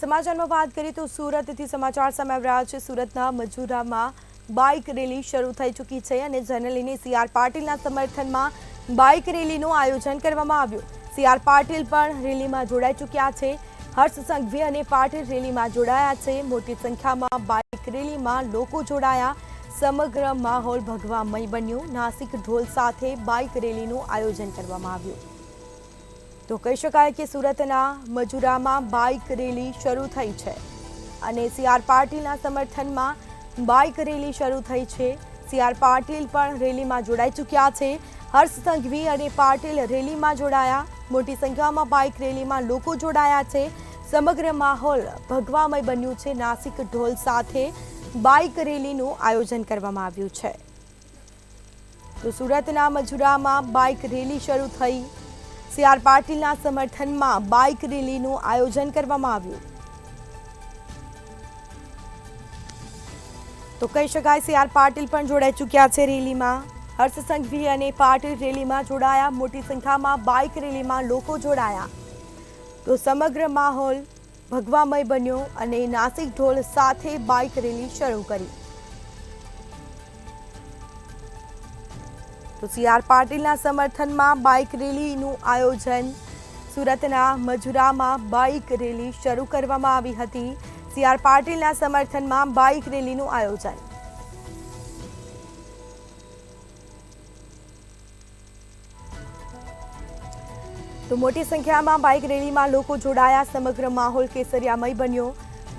સમાચારમાં વાત કરીએ તો સુરતથી સમાચાર સામે આવી રહ્યા છે। સુરતના મજૂરામાં બાઇક રેલી શરૂ થઈ ચૂકી છે અને જેને લઈને સીઆર પાટીલના સમર્થનમાં બાઇક રેલીનું આયોજન કરવામાં આવ્યું। સીઆર પાટીલ પણ રેલીમાં જોડાઈ ચૂક્યા છે। હર્ષ સંઘવી અને પાટીલ રેલીમાં જોડાયા છે। મોટી સંખ્યામાં બાઇક રેલીમાં લોકો જોડાયા। સમગ્ર માહોલ ભગવામય બન્યો। નાસિક ઢોલ સાથે બાઇક રેલીનું આયોજન કરવામાં આવ્યું। તો કહી શકાય કે સુરતના મજૂરામાં બાઇક રેલી શરૂ થઈ છે અને સીઆર પાટીલના સમર્થનમાં બાઇક રેલી શરૂ થઈ છે। સીઆર પાટીલ પણ રેલીમાં જોડાઈ ચૂક્યા છે। હર્ષ સંઘવી અને પાટીલ રેલીમાં જોડાયા। મોટી સંખ્યામાં બાઇક રેલીમાં લોકો જોડાયા છે। સમગ્ર માહોલ ભગવામય બન્યું છે। નાસિક ઢોલ સાથે બાઇક રેલીનું આયોજન કરવામાં આવ્યું છે। તો સુરતના મજૂરામાં બાઇક રેલી શરૂ થઈ। સીઆર પાટીલના સમર્થનમાં બાઇક રેલીનું આયોજન કરવામાં આવ્યું। તો કહી શકાય સીઆર પાટીલ પણ જોડાઈ ચૂક્યા છે રેલીમાં। હર્ષ સંઘવી અને પાટીલ રેલીમાં જોડાયા। મોટી સંખ્યામાં બાઇક રેલીમાં લોકો જોડાયા। તો સમગ્ર માહોલ ભગવામય બન્યો અને નાસિક ઢોલ સાથે બાઇક રેલી શરૂ કરી। તો સીઆર પાટીલના સમર્થનમાં બાઇક રેલીનું આયોજન સુરતના મજૂરામાં બાઇક રેલી શરૂ કરવામાં આવી હતી। સીઆર પાટીલના સમર્થનમાં બાઇક રેલીનું આયોજન। તો મોટી સંખ્યામાં બાઇક રેલીમાં લોકો જોડાયા। સમગ્ર માહોલ કેસરિયામય બન્યો।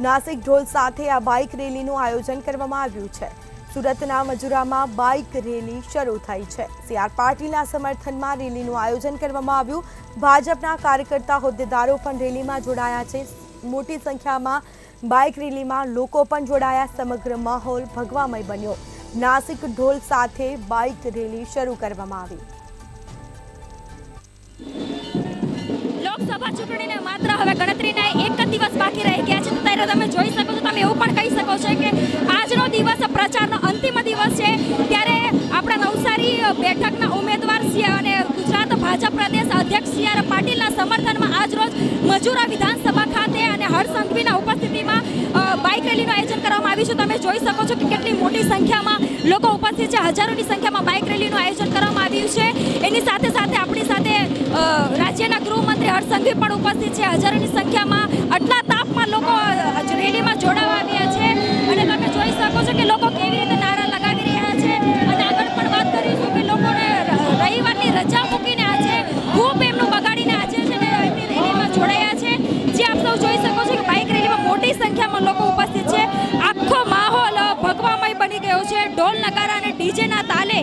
નાસિક ઢોલ સાથે આ બાઇક રેલીનું આયોજન કરવામાં આવ્યું છે। સુરતના મજૂરામાં બાઇક રેલી શરૂ થઈ છે। સીઆર પાટીલના સમર્થનમાં રેલીનું આયોજન કરવામાં આવ્યું। ભાજપના કાર્યકર્તા હોદ્દેદારો પણ રેલીમાં જોડાયા છે। મોટી સંખ્યામાં બાઇક રેલીમાં લોકો પણ જોડાયા। સમગ્ર માહોલ ભગવામય બન્યો। નાસિક ઢોલ સાથે બાઇક રેલી શરૂ કરવામાં આવી। લોકસભા ચૂંટણીને માત્ર હવે ગણતરીના એક જ દિવસ બાકી રહી ગયા છે। ત્યારે તમે જોઈ શકો છો, તમે એવું પણ કહી શકો છો કે આજનો દિવસ પ્રચારનો અંતિમ દિવસ છે। ત્યારે આપણા નવસારી બેઠકના ઉમેદવાર અને ગુજરાત ભાજપ પ્રદેશ અધ્યક્ષ સીઆર પાટીલના સમર્થનમાં આજરોજ મજૂરા વિધાનસભા ખાતે અને હર્ષ સંઘવીના ઉપસ્થિતિમાં બાઇક રેલીનું આયોજન કરવામાં આવ્યું છે। તમે જોઈ શકો છો કે કેટલી મોટી સંખ્યામાં લોકો ઉપસ્થિત છે। હજારોની સંખ્યામાં બાઇક રેલીનું આયોજન કરવામાં આવ્યું છે। એની સાથે સાથે આપણી સાથે રાજ્યના ગૃહમંત્રી હર્ષ સંઘવી પણ ઉપસ્થિત છે। હજારોની સંખ્યામાં આટલા તાપમાં લોકો રેલીમાં જોડાવા આવ્યા છે અને તમે જોઈ શકો છો કે લોકો કેવી રીતે નારા લગાવી રહ્યા છે। અને આગળ પણ વાત કરીશું કે લોકોને રવિવારની રજા મૂકીને આજે ખૂબ એમનું બગાડીને આજે છે ને એમની રેલીમાં જોડાયા છે। જે આપ સૌ જોઈ શકો છો કે બાઇક રેલીમાં મોટી સંખ્યામાં લોકો ઉપસ્થિત છે। આખો માહોલ ભગવામય બની ગયો છે। ઢોલ નગારા અને ડીજેના તાલે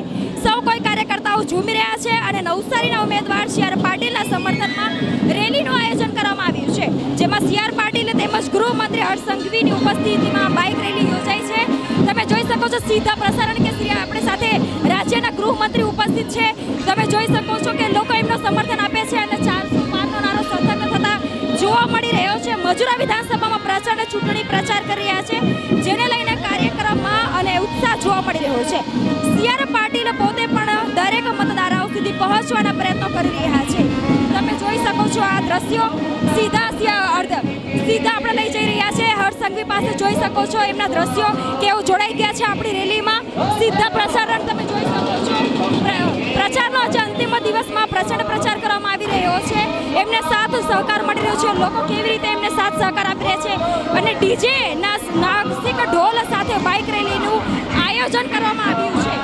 સૌ કોઈ કાર્યકર્તાઓ ઝૂમી રહ્યા છે અને નવસારીના ઉમેદવાર સીઆર પાટીલના સમર્થનમાં રેલીનું આયોજન કરવામાં આવ્યું છે। જેમાં સીઆર પાટીલ તેમજ ગૃહમંત્રી હર્ષ સંઘવીની ઉપસ્થિતિમાં બાઇક રેલી યોજાઈ છે। તમે જોઈ શકો છો સીધા પ્રસારણ કે શ્રી આપણી સાથે રાજ્યના ગૃહમંત્રી ઉપસ્થિત છે। તમે જોઈ શકો છો કે લોકો એમનો સમર્થન આપે છે અને 400 પારનો નારો સતત થતા જોવા મળી રહ્યો છે। મજૂરા વિધાનસભામાં પ્રચાર અને ચૂંટણી પ્રચાર કરી રહ્યા છે, જેને લઈને કાર્યક્રમમાં અને ઉત્સાહ જોવા મળી રહ્યો છે। સીઆર પાટીલ પોતે પણ દરેક મતદારો સુધી પહોંચવાના પ્રયત્નો કરી રહ્યા છે। તમે જોઈ શકો છો આ દ્રશ્યો સીધા આપણે લઈ જઈ રહ્યા છે હર્ષ સંઘવી પાસે। જોઈ શકો છો એમના દ્રશ્યો કેવું જોડાઈ ગયા છે આપણી રેલીમાં। સીધા પ્રસારણ તમે જોઈ શકો છો। પ્રચારનો આજે અંતિમ દિવસમાં પ્રચંડ પ્રચાર કરવામાં આવી રહ્યો છે। એમને સાથ સહકાર મળી રહ્યો છે। લોકો કેવી રીતે એમને સાથ સહકાર આપી રહ્યા છે અને ડીજે નાસિક ઢોલ સાથે બાઇક રેલીનું આયોજન કરવામાં આવ્યું છે।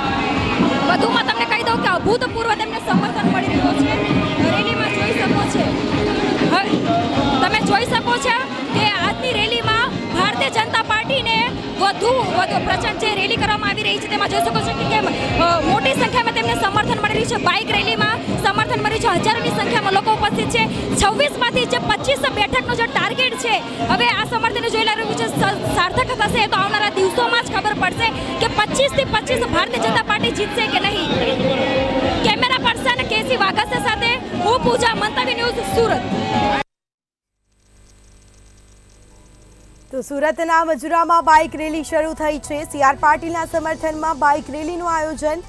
વધુમાં તમને કહી દઉં કે અભૂતપૂર્વ તેમને સમર્થન મળી રહ્યો છે। રેલીમાં જોઈ શકો છો, તમે જોઈ શકો છો કે આજની રેલીમાં ભારતીય જનતા પાર્ટીને વધુ પ્રચંડ જે રેલી કરવામાં આવી રહી છે તેમાં જોઈ શકો છો કે કેમ મોટી સંખ્યામાં તેમને સમર્થન મળી રહ્યું છે। બાઇક રેલીમાં સમર્થન મળ્યું છે। હજારોની સંખ્યામાં લોકો ઉપસ્થિત છે। 26માંથી જે 25 બેઠકનો જે ટાર્ગેટ છે, હવે આ સમર્થન જોઈ રહ્યું છે સાર્થક થશે તો આવનારા દિવસોમાં જ ખબર પડશે કે 25થી 25 ભારતીય જનતા પાર્ટી જીતશે કે નહીં। કેમેરા પર્સન કેસી વાઘાસા સાથે હું પૂજા, મંતવ્ય ન્યૂઝ, સુરત। તો સુરતના મજૂરામાં બાઇક રેલી શરૂ થઈ છે। સીઆર પાટીલના સમર્થનમાં બાઇક રેલીનું આયોજન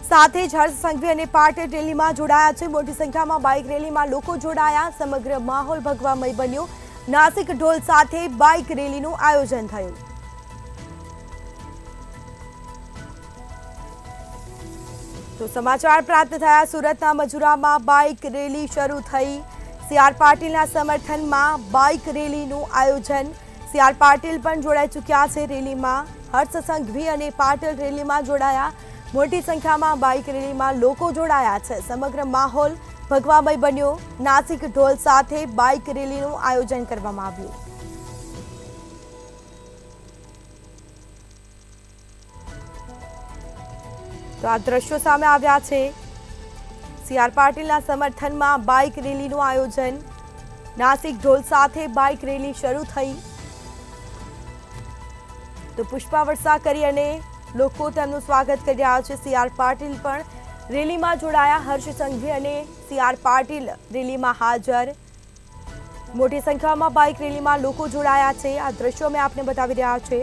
સાથે જ હર્ષ સંઘવી અને પાટીલ રેલીમાં જોડાયા છે। મોટી સંખ્યામાં બાઇક રેલીમાં લોકો જોડાયા। સમગ્ર માહોલ ભગવામય બન્યો। નાસિક ઢોલ સાથે બાઇક રેલીનું આયોજન થયું. તો સમાચાર પ્રાપ્ત થયા સુરતના મજુરામાં બાઇક રેલી શરૂ થઈ. સી.આર. પાટીલના સમર્થનમાં બાઇક રેલીનું આયોજન. સી.આર. પાટીલ પણ જોડાઈ ચૂક્યા છે રેલીમાં. હર્ષ સંઘવી અને પાટીલ રેલીમાં જોડાયા. મોટી સંખ્યામાં બાઇક રેલીમાં લોકો જોડાયા છે. સમગ્ર માહોલ ભગવામય બન્યો. નાસિક ઢોલ સાથે બાઇક રેલીનું આયોજન કરવામાં આવ્યું. તો આ દ્રશ્યો સામે આવ્યા છે. સી.આર. પાટીલના સમર્થનમાં બાઇક રેલીનું આયોજન. નાસિક ઢોલ સાથે બાઇક રેલી શરૂ થઈ. તો પુષ્પાવર્ષા કરી અને લોકો તેમનું સ્વાગત કરી રહ્યા છે. સી.આર. પાટીલ પણ રેલીમાં જોડાયા. હર્ષ સંઘવી અને સી.આર. પાટીલ રેલીમાં હાજર. મોટી સંખ્યામાં બાઇક રેલીમાં લોકો જોડાયા છે. આ દ્રશ્યો મેં આપને બતાવી રહ્યા છે.